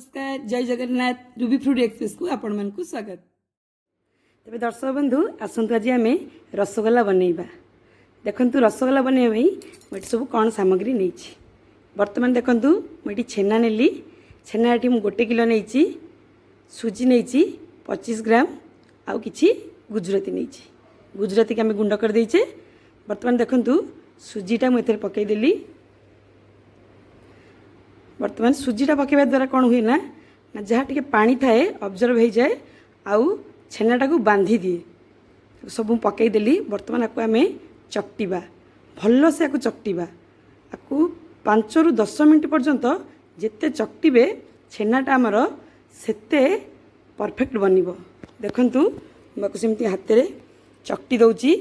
नमस्कार जय Jagannath Ruby fruit express को आपण मन को स्वागत। तेरे दर्शक बंधु आसतु आज आम रसगोला बनइबा। देखंतु रसगोला बनइबा मुझे सब कौन सामग्री नहीं बर्तमान देखंतु मुझे छेना नेली। छेना ये गोटे किलो नहीं, सुजी नहीं 25 ग्राम आउ किछि गुजराती नहीं। गुजराती के आम गुंड कर देचे। बर्तमान देखंतु सुजीटा मुझे पकईदेली। बर्तमान सुजीटा पकड़ा द्वारा कौन हुए ना जहाँ टे पानी थाए ऑब्जर्व हो जाए आउ छेनाटा को बांधी दिए सब पकईदेली। बर्तमान आपको आम चकटिबा भल से चकटिबा 5 ରୁ 10 मिनट पर्यंत जिते चकटिबे छेनाटा आमर सेते परफेक्ट बनिबो। देखंतु मको सेमती हाथ रे चकटी दउची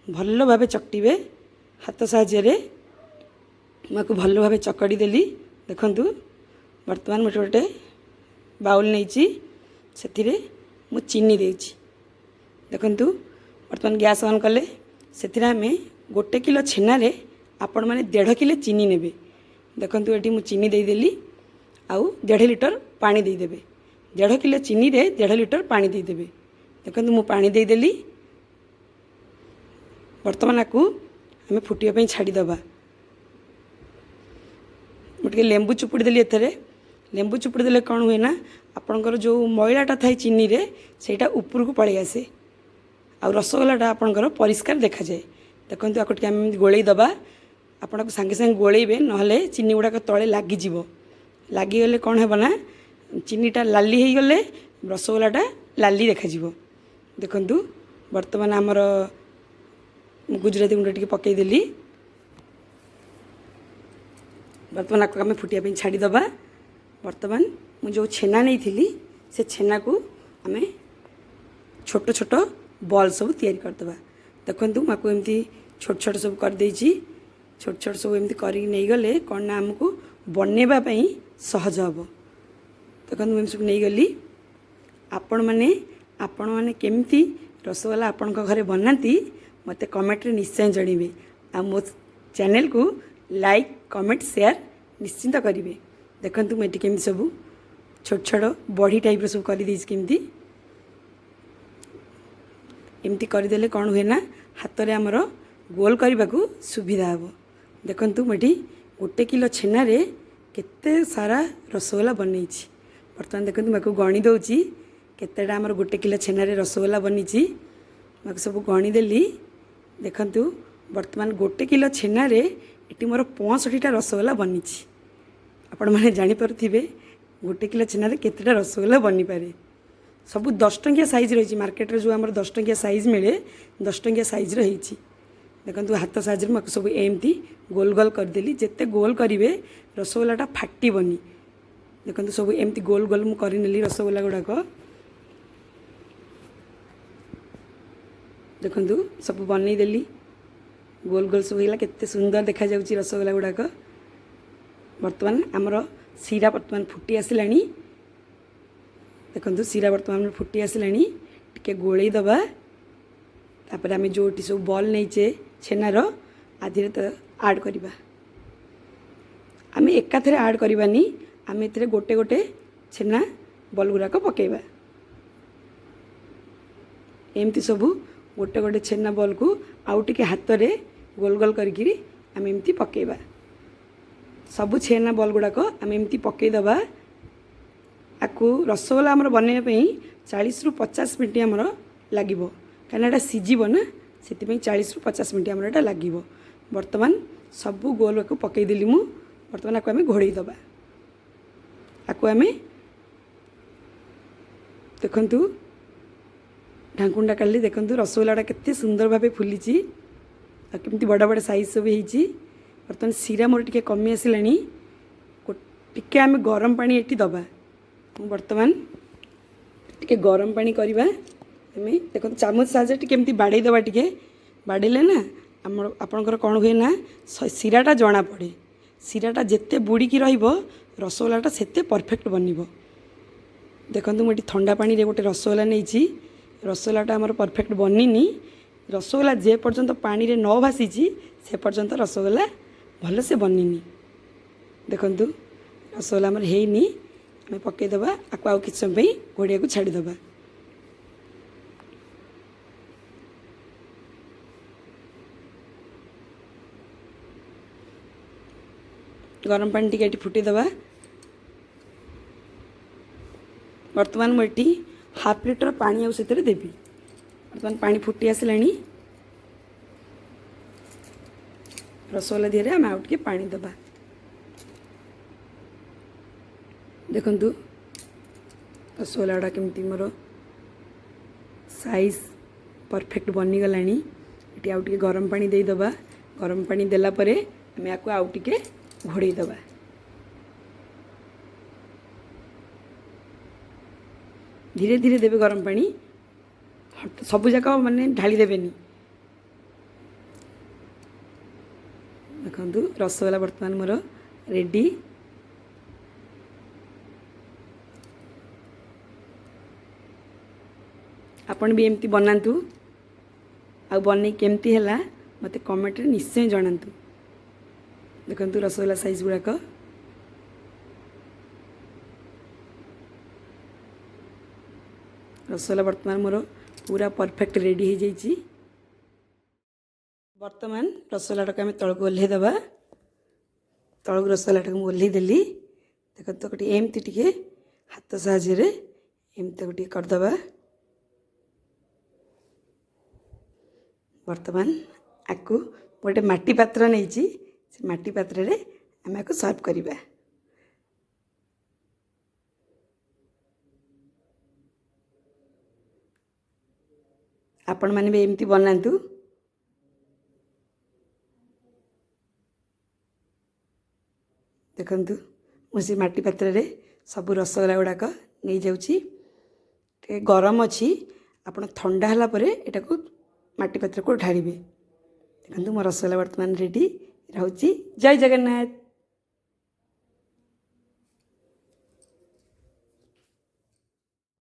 भल भाबे चकटिबे। हाथ साहाय्य मको भल भाबे चकड़ी देली। देखंतु वर्तमान मुझे गोटे बाउल नहीं से मु चीनी देछि। देखंतु वर्तमान गैस ऑन कले से आम 1 किलो छेना रे आपण माने 1.5 किलो चीनी नेबे। देखंतु एटी मु चीनी देदेली आउ 1.5 लीटर पानी देदेबे। 1.5 किलो चीनी रे 1.5 लीटर पानी देदेबे। देखंतु मु पानी देदेली। वर्तमान आकु आम फुटिया पई छाड़ी दबा। मुझे लेंबू चुपुड़ी देली। एथरे लेंबू चुपुड़ी देले कौन हुए ना आपणकर जो मैलाटा थाए चीनी रे सेटा ऊपर को पड़े आसे आ रसगोलाटा आपणकर परिष्कार देखा जाए। देखंतु आको आम गोलई दबा। आपन को संगे संगे गोलैबे नहले चीनी गुड़ाक तले लगिजिव। लगिगले कौन हेब ना चीनीटा लाली हो गले रसगोलाटा लाली देखाजिव। देखंतु वर्तमान आमर गुजराती गुंड टिके पकईदेली। बर्तमान आपको आम फुटिया छाड़ीदबा। बर्तमान मुझे जो छेना नहीं थी से छेना को आम छोट छोट बॉल सब तैयारी करदबा। देखंतु माको एमती छोट छोट सब कर देछि। छोट छोट सब एमती करी नहीं गले कौन ना आमको बनैबा पई सहज हबो। देखंतु एम सब नहीं गली। आपण माने केमती रसगोला आपण घरे बनाती मते कमेंट रे निश्चय जणीबे। आ मो चैनल को लाइक कमेंट शेयर निश्चिंत करेंगे। देखंतु मैं केमी सब छोट छोट बड़ी टाइप सब कर केमती एमती करदेले कौन हुए ना हाथ में आमर गोल करने को सुविधा हे। देखंतु मुझे 1 किलो छेना रे केते सारा रसगोला बनई। बर्तमान देखंतु मैं गणी दउची केतेटा आमर 1 किलो छेना रे रसगोला बनी। मैं सब गणी देली। देखंतु वर्तमान 1 किलो छेना रे ये मोर 65टा रसगोला बनी। आपण मैंने जानीपे 1 किलो छेना रे केतेटा रसगोला बनी पारे। सब 10 टंकिया साइज रही। मार्केट रे जो आमर 10 टंकिया साइज मिले 10 टंकिया साइज रही। देखंतु हाथ साइज में सब एमती गोल गोल करदेली। जिते गोल करेंगे रसगोलाटा फाटबनी। देखंतु सब एमती गोल गोल मु करनेली रसगोला गुड़ाक। देखंतु सब बनईदेली गोल गोल सब होगा केते सुंदर देखा जाउची रसगोला गुड़ाक। बर्तमान आमर सीरा बर्तमान फुटी आसलानी। देखंतु सीरा बर्तमान फुटी आसलानी। टिके गोलई दबा। तापर आम जो सब बॉल नहींचे छेनार आधे तो आड करवा। आम एकाथरे आड करवानी। आम ए गोटे गोटे छेना बॉल गुड़ाक पकेबा। एमती सब गोटे गोटे छेना बॉल को आउ टिके हाथ रे गोल गोल करी आम एमती पकेबा। सबु छेना बॉल गुड़ाक आम एमती पकईदबा। आपको रसगोला आमर बनैबा 40 ରୁ 50 मिनट आमर लागिबो कहीं एटा सीझिबो ना से 40 ରୁ 50 मिनट आमर एटा लागिबो। वर्तमान सबु गोल को पकईदेली मु। वर्तमान आपको आम घोड़ई दबा। आपको आम देखंतु ढांकुंडा काली। देखंतु रसगोलाटा केते सुंदर भाबे फुली केमती बड़ बड़ साइज सब होती। बर्तमान सीरा मोर टिके कमी आसलानी। टिके आम गरम पानी ये दबा। बर्तमान टिके गरम पानी करवा। आम देखो चामच साहाଯ୍य टिके बाड़े दबा। टिके बाड़ेले ना आपणकर कौन हुए ना सीराटा जना पड़े। सीराटा जिते बुड़ीकी रहिबो रसगोलाटा सेते परफेक्ट बनिबो। देखंतु मुझे ठंडा पानी रे गोटे रसगोला नहीं। रसगोलाटा आमर परफेक्ट बनिनी। रसगोला जे पर्यंत पानी रे न भासी से पर्यंत रसगोला भल से बनिनी। देखंतु रसगोला आमर हेनी। आम पकईदबा आपको आउ कि समय घोड़िया को छाड़ीदबा। गरम पानी टी फुटेदबा। बर्तमान मुझे हाफ लिटर पानी आउ से देवी। बर्तमान पानी फुटी आसला रसगोल्ला दिहरे आम आउ टे पानी दबा। देखु रसगोल्ला गुड़ा केमती मोर साइज परफेक्ट बनीगला। ये आउ टे गरम पानी देदबा। गरम पानी देलापर आम या आउ टे घोड़ईदबा। धीरे धीरे देवे गरम पानी सबू जाक माने ढाली देवेनी। देखु रसगोल्ला बर्तमान मोर रेडी। आपण भी एमती बनातु आ बन केमती है मत कमेंट निश्चय जनातु। देखु रसगोल्ला साइज गुड़ाक रसगोल्ला बर्तमान मोर पूरा परफेक्ट रेडी हो जाइए। बर्तमान रसगोल्ला टाक आम तलक ओह्लैदबा। तलक रसगोल्ला टाक ओह्लैदेली। देखो तो गोटे एमती टे हाथ साहाय्य एमती गोटे करदबा। बर्तमान आपको गोटे माटी पात्र नहीं से माटी पात्र रे आम आपको सर्व करवा। आपण मैंने भी एमती बनातु। देखु मुझे माटी पात्र रे सब रसगोल्ला गुड़ाक नहीं जाऊँगी। गरम अच्छी आप ठंडा है यहाँ को माटी पात्र को ढालिबे। देखो मो रसगोल्ला बर्तमान रेडी। रहुची। जय जगन्नाथ।